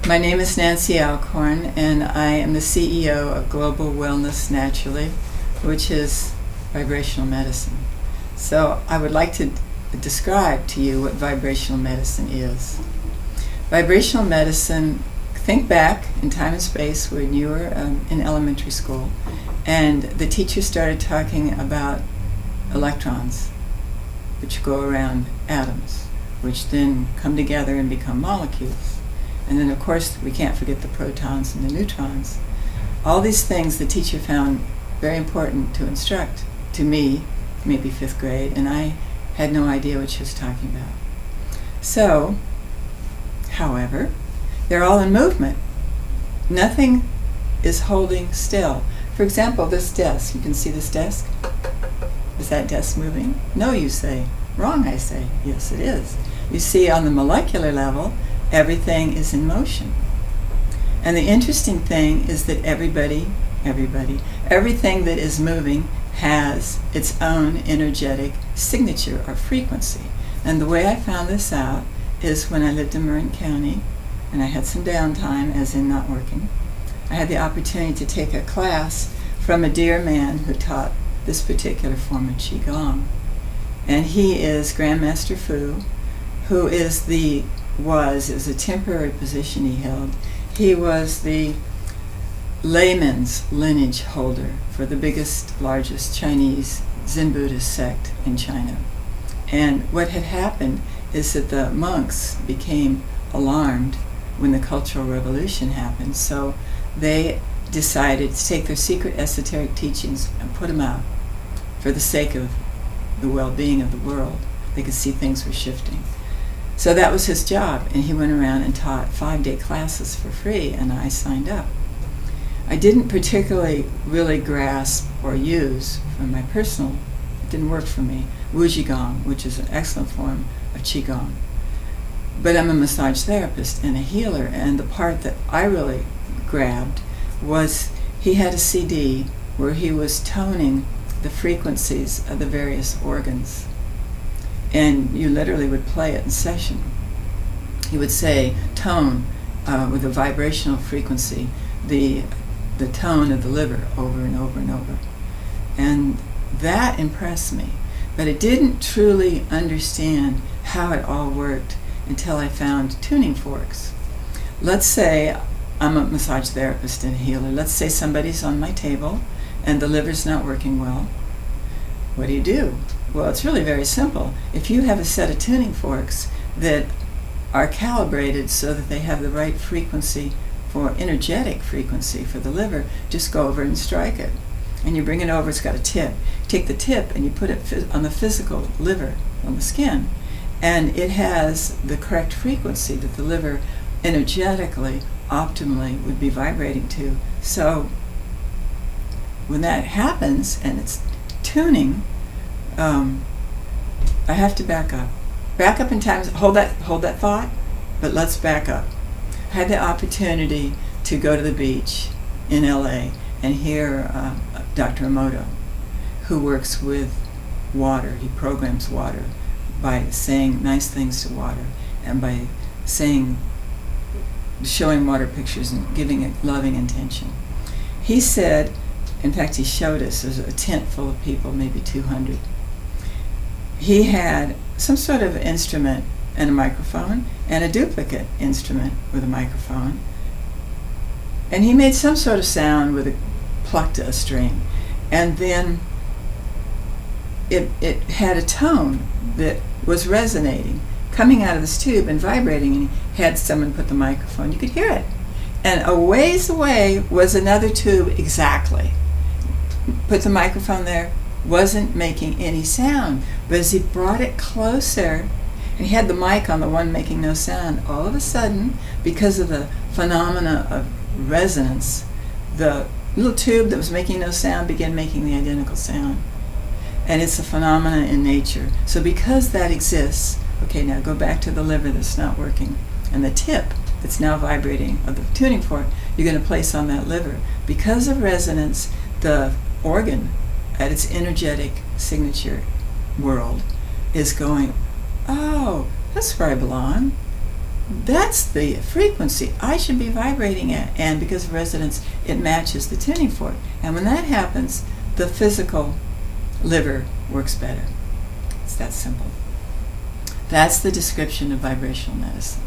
My name is Nancy Alcorn, and I am the CEO of Global Wellness Naturally, which is vibrational medicine. So I would like to describe to you what vibrational medicine is. Vibrational medicine, think back in time and space when you were in elementary school, and the teacher started talking about electrons, which go around atoms, which then come together and become molecules. And then, of course, we can't forget the protons and the neutrons. All these things the teacher found very important to instruct to me, maybe 5th grade, and I had no idea what she was talking about. So, however, they're all in movement. Nothing is holding still. For example, this desk, you can see this desk? Is that desk moving? No, you say. Wrong, I say. Yes, it is. You see, on the molecular level, everything is in motion. And the interesting thing is that everything that is moving has its own energetic signature or frequency. And the way I found this out is when I lived in Marin County and I had some downtime, as in not working. I had the opportunity to take a class from a dear man who taught this particular form of Qigong. And he is Grandmaster Fu, who is it was a temporary position he held. He was the layman's lineage holder for the biggest, largest Chinese Zen Buddhist sect in China. And what had happened is that the monks became alarmed when the Cultural Revolution happened, so they decided to take their secret esoteric teachings and put them out for the sake of the well-being of the world. They could see things were shifting. So that was his job, and he went around and taught 5-day classes for free, and I signed up. I didn't particularly really grasp or use for my personal, it didn't work for me, Wujigong, which is an excellent form of Qigong. But I'm a massage therapist and a healer, and the part that I really grabbed was he had a CD where he was toning the frequencies of the various organs. And you literally would play it in session. He would say, tone with a vibrational frequency, the tone of the liver over and over and over. And that impressed me. But I didn't truly understand how it all worked until I found tuning forks. Let's say I'm a massage therapist and a healer. Let's say somebody's on my table and the liver's not working well. What do? Well, it's really very simple. If you have a set of tuning forks that are calibrated so that they have the right frequency for energetic frequency for the liver, just go over and strike it. And you bring it over, it's got a tip. You take the tip and you put it on the physical liver, on the skin, and it has the correct frequency that the liver energetically, optimally would be vibrating to. So when that happens and it's tuning, I have to back up. Back up in time. Hold that thought, but let's back up. I had the opportunity to go to the beach in LA and hear Dr. Imoto, who works with water. He programs water by saying nice things to water and by showing water pictures and giving it loving intention. He said, in fact, he showed us, there's a tent full of people, maybe 200. He had some sort of instrument and a microphone and a duplicate instrument with a microphone. And he made some sort of sound with plucked a string. And then it had a tone that was resonating, coming out of this tube and vibrating, and he had someone put the microphone, you could hear it. And a ways away was another tube exactly. Put the microphone there, wasn't making any sound. But as he brought it closer, and he had the mic on the one making no sound, all of a sudden, because of the phenomena of resonance, the little tube that was making no sound began making the identical sound. And it's a phenomena in nature. So because that exists, okay, now go back to the liver that's not working, and the tip that's now vibrating of the tuning fork, you're going to place on that liver. Because of resonance, the organ at its energetic signature world is going, oh, that's where I belong. that's the frequency I should be vibrating at. And because of resonance, it matches the tuning fork. And when that happens, the physical liver works better. It's that simple. That's the description of vibrational medicine.